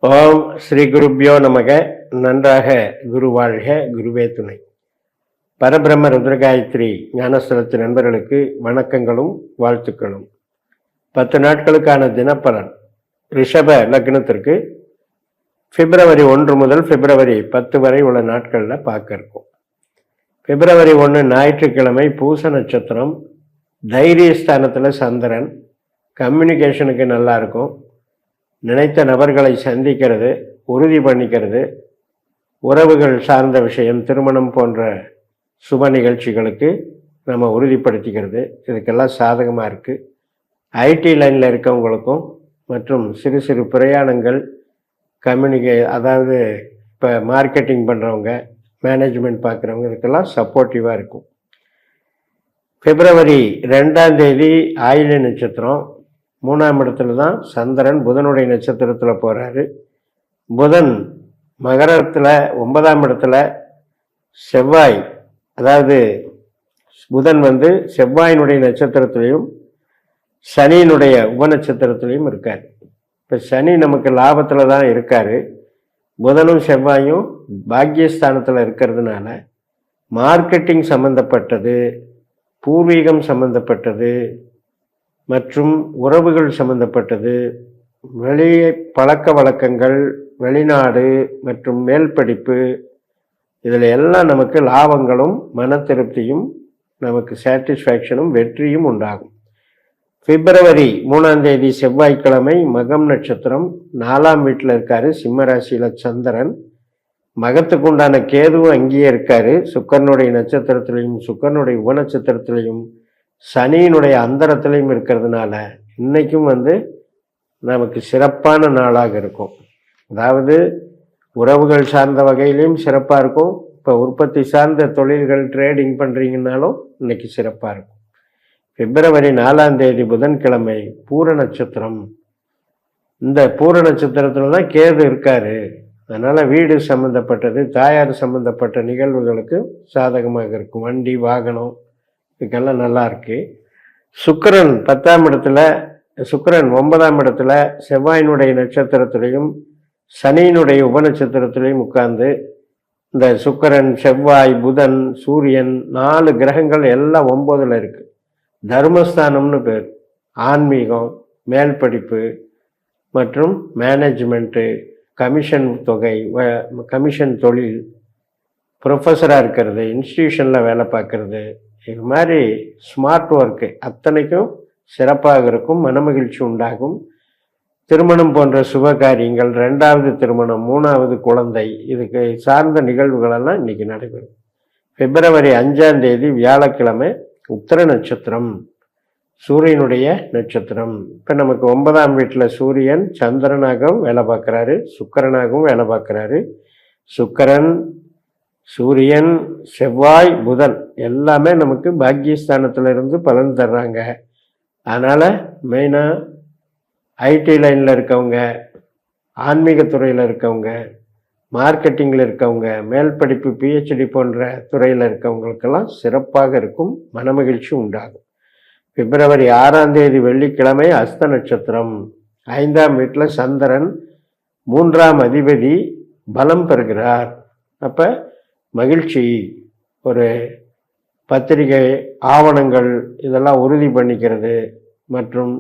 ஓம் ஸ்ரீ குருப்யோ நமக. நன்றாக குரு வாழ்க, குருவே துணை. பரபிரம்ம ருத்ரகாயத்ரி ஞானஸ்தலத்து நண்பர்களுக்கு வணக்கங்களும் வாழ்த்துக்களும். 10 நாட்களுக்கான தினப்பலன் ரிஷப லக்னத்திற்கு பிப்ரவரி 1 முதல் பிப்ரவரி 10 வரை உள்ள நாட்களில் பார்க்க இருக்கும். பிப்ரவரி 1 ஞாயிற்றுக்கிழமை பூச நட்சத்திரம். தைரியஸ்தானத்தில் சந்திரன். கம்யூனிகேஷனுக்கு நல்லா இருக்கும். நினைத்த நபர்களை சந்திக்கிறது, உறுதி பண்ணிக்கிறது, உறவுகள் சார்ந்த விஷயம், திருமணம் போன்ற சுப நிகழ்ச்சிகளுக்கு நம்ம உறுதிப்படுத்திக்கிறது, இதுக்கெல்லாம் சாதகமாக இருக்குது. ஐடி லைனில் இருக்கவங்களுக்கும் மற்றும் சிறு சிறு பிரயாணங்கள், அதாவது இப்போ மார்க்கெட்டிங் பண்ணுறவங்க, மேனேஜ்மெண்ட் பார்க்குறவங்க, இதுக்கெல்லாம் சப்போர்ட்டிவாக இருக்கும். பிப்ரவரி 2ஆம் தேதி ஆயில்ய நட்சத்திரம். 3ஆம் இடத்துல தான் சந்திரன் புதனுடைய நட்சத்திரத்தில் போகிறாரு. புதன் மகரத்தில் 9ஆம் இடத்துல செவ்வாய், அதாவது புதன் செவ்வாயினுடைய நட்சத்திரத்திலையும் சனியினுடைய உபநட்சத்திரத்திலையும் இருக்கார். இப்போ சனி நமக்கு லாபத்தில் தான் இருக்கார். புதனும் செவ்வாயும் பாக்கியஸ்தானத்தில் இருக்கிறதுனால மார்க்கெட்டிங் சம்பந்தப்பட்டது, பூர்வீகம் சம்பந்தப்பட்டது மற்றும் உறவுகள் சம்பந்தப்பட்டது, வெளியே பழக்க வழக்கங்கள், வெளிநாடு மற்றும் மேல் படிப்பு, இதில் எல்லாம் நமக்கு லாபங்களும் மன திருப்தியும், நமக்கு சாட்டிஸ்ஃபேக்ஷனும் வெற்றியும் உண்டாகும். பிப்ரவரி 3ஆம் தேதி செவ்வாய்க்கிழமை மகம் நட்சத்திரம். 4ஆம் வீட்டில் இருக்காரு, சிம்ம ராசியில் சந்திரன். மகத்துக்கு உண்டான கேதுவும் அங்கேயே இருக்காரு, சுக்கரனுடைய நட்சத்திரத்திலையும் சுக்கரனுடைய உபநட்சத்திரத்திலையும் சனியினுடைய அந்தரத்திலையும் இருக்கிறதுனால இன்னைக்கும் நமக்கு சிறப்பான நாளாக இருக்கும். அதாவது உறவுகள் சார்ந்த வகையிலையும் சிறப்பாக இருக்கும். இப்போ உற்பத்தி சார்ந்த தொழில்கள், ட்ரேடிங் பண்ணுறீங்கன்னாலும் இன்னைக்கு சிறப்பாக இருக்கும். பிப்ரவரி 4ஆம் தேதி புதன்கிழமை பூர நட்சத்திரம். இந்த பூர நட்சத்திரத்தில் தான் கேது இருக்காரு. அதனால் வீடு சம்மந்தப்பட்டது, தாயார் சம்மந்தப்பட்ட நிகழ்வுகளுக்கு சாதகமாக இருக்கும். வண்டி வாகனம் இதுக்கெல்லாம் நல்லா இருக்கு. சுக்கிரன் 10ஆம் இடத்துல, சுக்கிரன் 9ஆம் இடத்துல செவ்வாயினுடைய நட்சத்திரத்திலையும் சனியினுடைய உபநட்சத்திரத்திலையும் உட்கார்ந்து, இந்த சுக்கிரன், செவ்வாய், புதன், சூரியன் 4 கிரகங்கள் எல்லாம் 9ல் இருக்கு. தர்மஸ்தானம்னு பேர். ஆன்மீகம், மேல் படிப்பு மற்றும் மேனேஜ்மெண்ட்டு, கமிஷன் தொகை, கமிஷன் தொழில், ப்ரொஃபஸராக இருக்கிறது, இன்ஸ்டிடியூஷனில் வேலை பார்க்கறது, இது மாதிரி ஸ்மார்ட் ஒர்க்கு அத்தனைக்கும் சிறப்பாக இருக்கும். மனமகிழ்ச்சி உண்டாகும். திருமணம் போன்ற சுப காரியங்கள், 2வது திருமணம், 3வது குழந்தை, இதுக்கு சார்ந்த நிகழ்வுகளெல்லாம் இன்னைக்கு நடைபெறும். பிப்ரவரி 5ஆம் தேதி வியாழக்கிழமை உத்திர நட்சத்திரம், சூரியனுடைய நட்சத்திரம். இப்போ நமக்கு 9ஆம் வீட்டில் சூரியன் சந்திரனாகவும் வேலை பார்க்குறாரு, சுக்கிரனாகவும் வேலை பார்க்குறாரு. சுக்கிரன், சூரியன், செவ்வாய், புதன் எல்லாமே நமக்கு பாக்கியஸ்தானத்தில் இருந்து பலன் தர்றாங்க. அதனால் மெயினாக ஐடி லைனில் இருக்கவங்க, ஆன்மீகத்துறையில் இருக்கவங்க, மார்க்கெட்டிங்கில் இருக்கவங்க, மேல் படிப்பு பிஹெச்டி போன்ற துறையில் இருக்கவங்களுக்கெல்லாம் சிறப்பாக இருக்கும். மனமகிழ்ச்சி உண்டாகும். பிப்ரவரி 6ஆம் தேதி வெள்ளிக்கிழமை அஸ்த நட்சத்திரம். 5ஆம் வீட்டில் சந்திரன், 3ஆம் அதிபதி பலம் பெறுகிறார். அப்போ மகிழ்ச்சி, ஒரு பத்திரிகை, ஆவணங்கள் இதெல்லாம் உறுதி பண்ணிக்கிறது மற்றும்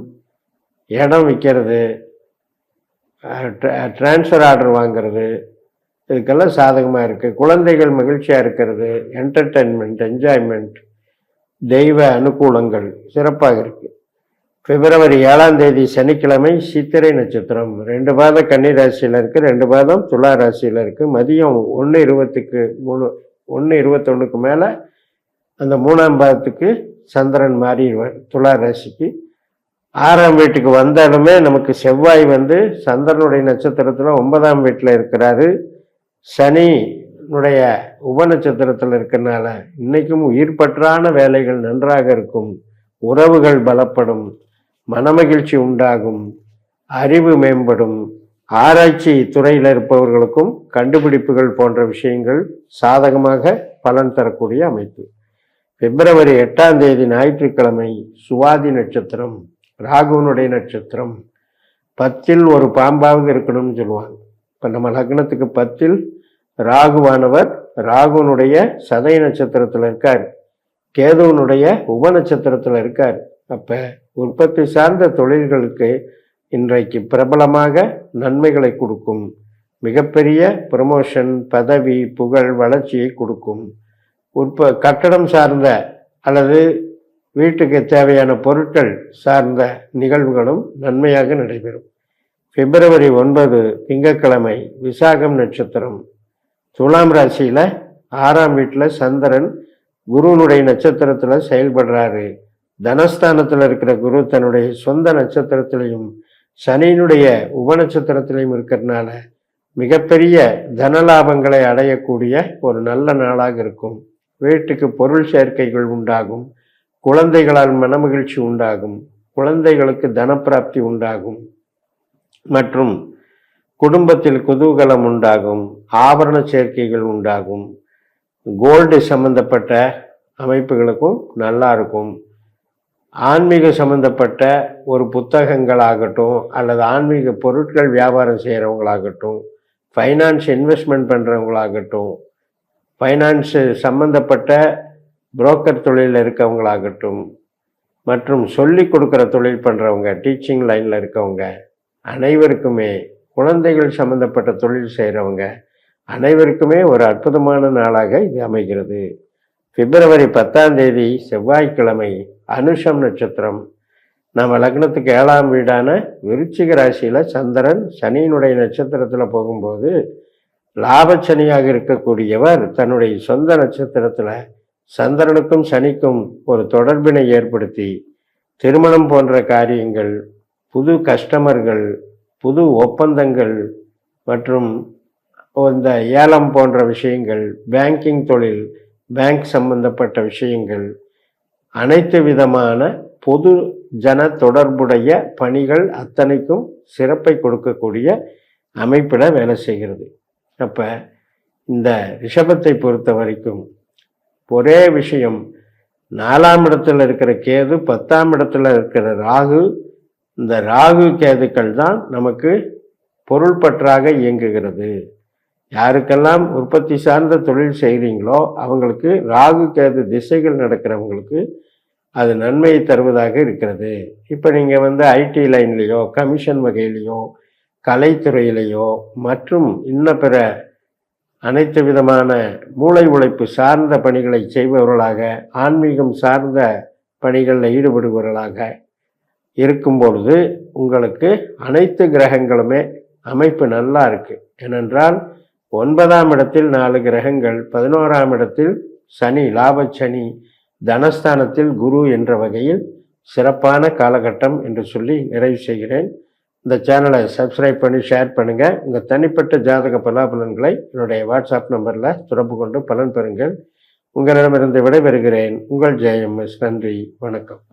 இடம் விற்கிறது, டிரான்ஸ்ஃபர் ஆர்டர் வாங்கிறது, இதுக்கெல்லாம் சாதகமாக இருக்குது. குழந்தைகள் மகிழ்ச்சியாக இருக்கிறது, என்டர்டெயின்மெண்ட், என்ஜாய்மெண்ட், தெய்வ அனுகூலங்கள் சிறப்பாக இருக்குது. பிப்ரவரி 7ஆம் தேதி சனிக்கிழமை சித்திரை நட்சத்திரம். 2 பாதம் கன்னி ராசியில் இருக்குது, 2 பாதம் துலா ராசியில் இருக்குது. மதியம் 1:21 மேலே அந்த 3ஆம் பாதத்துக்கு சந்திரன் மாறிடுவார் துலா ராசிக்கு. 6ஆம் வீட்டுக்கு வந்தாலுமே நமக்கு செவ்வாய் சந்திரனுடைய நட்சத்திரத்தில் 9ஆம் வீட்டில் இருக்கிறாரு. சனினுடைய உபநட்சத்திரத்தில் இருக்கிறனால இன்னைக்கும் உயிர்பற்றான வேலைகள் நன்றாக இருக்கும். உறவுகள் பலப்படும், மனமகிழ்ச்சி உண்டாகும், அறிவு மேம்படும். ஆராய்ச்சி துறையில் இருப்பவர்களுக்கும் கண்டுபிடிப்புகள் போன்ற விஷயங்கள் சாதகமாக பலன் தரக்கூடிய அமைப்பு. பிப்ரவரி 8ஆம் தேதி ஞாயிற்றுக்கிழமை சுவாதி நட்சத்திரம், ராகுவனுடைய நட்சத்திரம். 10ல் ஒரு பாம்பாவது இருக்கணும்னு சொல்லுவாங்க. இப்போ நம்ம லக்னத்துக்கு 10ல் ராகுவானவர் ராகுனுடைய சதய நட்சத்திரத்தில் இருக்கார், கேதுவனுடைய உப நட்சத்திரத்தில் இருக்கார். அப்போ உற்பத்தி சார்ந்த தொழில்களுக்கு இன்றைக்கு பிரபலமாக நன்மைகளை கொடுக்கும், மிகப்பெரிய ப்ரமோஷன், பதவி, புகழ், வளர்ச்சியை கொடுக்கும். கட்டடம் சார்ந்த அல்லது வீட்டுக்கு தேவையான பொருட்கள் சார்ந்த நிகழ்வுகளும் நன்மையாக நடைபெறும். பிப்ரவரி 9 திங்கட்கிழமை, விசாகம் நட்சத்திரம், துலாம் ராசியில் 6ஆம் வீட்டில் சந்திரன் குருனுடைய நட்சத்திரத்தில் செயல்படுறாரு. தனஸ்தானத்தில் இருக்கிற குரு தன்னுடைய சொந்த நட்சத்திரத்திலையும் சனியினுடைய உப நட்சத்திரத்திலையும் இருக்கிறதுனால மிகப்பெரிய தனலாபங்களை அடையக்கூடிய ஒரு நல்ல நாளாக இருக்கும். வீட்டுக்கு பொருள் சேர்க்கைகள் உண்டாகும், குழந்தைகளால் மனமகிழ்ச்சி உண்டாகும், குழந்தைகளுக்கு தனப்பிராப்தி உண்டாகும் மற்றும் குடும்பத்தில் குதூகலம் உண்டாகும், ஆபரண சேர்க்கைகள் உண்டாகும். கோல்டு சம்பந்தப்பட்ட அமைப்புகளுக்கும் நல்லா இருக்கும். ஆன்மீக சம்பந்தப்பட்ட ஒரு புத்தகங்களாகட்டும் அல்லது ஆன்மீக பொருட்கள் வியாபாரம் செய்கிறவங்களாகட்டும், ஃபைனான்ஸ் இன்வெஸ்ட்மெண்ட் பண்ணுறவங்களாகட்டும், ஃபைனான்ஸு சம்பந்தப்பட்ட புரோக்கர் தொழிலில் இருக்கவங்களாகட்டும் மற்றும் சொல்லி கொடுக்குற தொழில் பண்ணுறவங்க, டீச்சிங் லைனில் இருக்கவங்க அனைவருக்குமே, குழந்தைகள் சம்பந்தப்பட்ட தொழில் செய்கிறவங்க அனைவருக்குமே ஒரு அற்புதமான நாளாக இது அமைகிறது. பிப்ரவரி 10ஆம் தேதி செவ்வாய்க்கிழமை, அனுஷம் நட்சத்திரம், நம்ம லக்னத்துக்கு 7ஆம் வீடான விருச்சிக ராசியில் சந்திரன் சனியினுடைய நட்சத்திரத்தில் போகும்போது லாபச்சனியாக இருக்கக்கூடியவர் தன்னுடைய சொந்த நட்சத்திரத்தில் சந்திரனுக்கும் சனிக்கும் ஒரு தொடர்பினை ஏற்படுத்தி திருமணம் போன்ற காரியங்கள், புது கஸ்டமர்கள், புது ஒப்பந்தங்கள் மற்றும் இந்த ஏலம் போன்ற விஷயங்கள், பேங்கிங் தொழில், பேங்க் சம்பந்தப்பட்ட விஷயங்கள், அனைத்து விதமான பொது ஜன தொடர்புடைய பணிகள் அத்தனைக்கும் சிறப்பை கொடுக்கக்கூடிய அமைப்பில் வேலை செய்கிறது. அப்போ இந்த ரிஷபத்தை பொறுத்த வரைக்கும் ஒரே விஷயம், 4ஆம் இடத்துல இருக்கிற கேது, 10ஆம் இடத்துல இருக்கிற ராகு, இந்த ராகு கேதுக்கள் தான் நமக்கு பொருள் பற்றாக இயங்குகிறது. யாருக்கெல்லாம் உற்பத்தி சார்ந்த தொழில் செய்கிறீங்களோ அவங்களுக்கு ராகு கேது திசைகள் நடக்கிறவங்களுக்கு அது நன்மையை தருவதாக இருக்கிறது. இப்போ நீங்கள் ஐடி லைன்லேயோ கமிஷன் வகையிலையோ கலைத்துறையிலையோ மற்றும் இன்ன பிற அனைத்து விதமான மூளை உழைப்பு சார்ந்த பணிகளை செய்பவர்களாக, ஆன்மீகம் சார்ந்த பணிகளில் ஈடுபடுபவர்களாக இருக்கும் பொழுது உங்களுக்கு அனைத்து கிரகங்களுமே அமைப்பு நல்லா இருக்கு. ஏனென்றால் 9ஆம் இடத்தில் 4 கிரகங்கள், 11ஆம் இடத்தில் சனி, லாபச்சனி, தனஸ்தானத்தில் குரு என்ற வகையில் சிறப்பான காலகட்டம் என்று சொல்லி நிறைவு செய்கிறேன். இந்த சேனலை சப்ஸ்கிரைப் பண்ணி ஷேர் பண்ணுங்கள். உங்கள் தனிப்பட்ட ஜாதக பலாபலன்களை என்னுடைய வாட்ஸ்அப் நம்பரில் தொடர்பு கொண்டு பலன் பெறுங்கள். உங்களிடமிருந்து விடைபெறுகிறேன். உங்கள் ஜெயம் எஸ். நன்றி, வணக்கம்.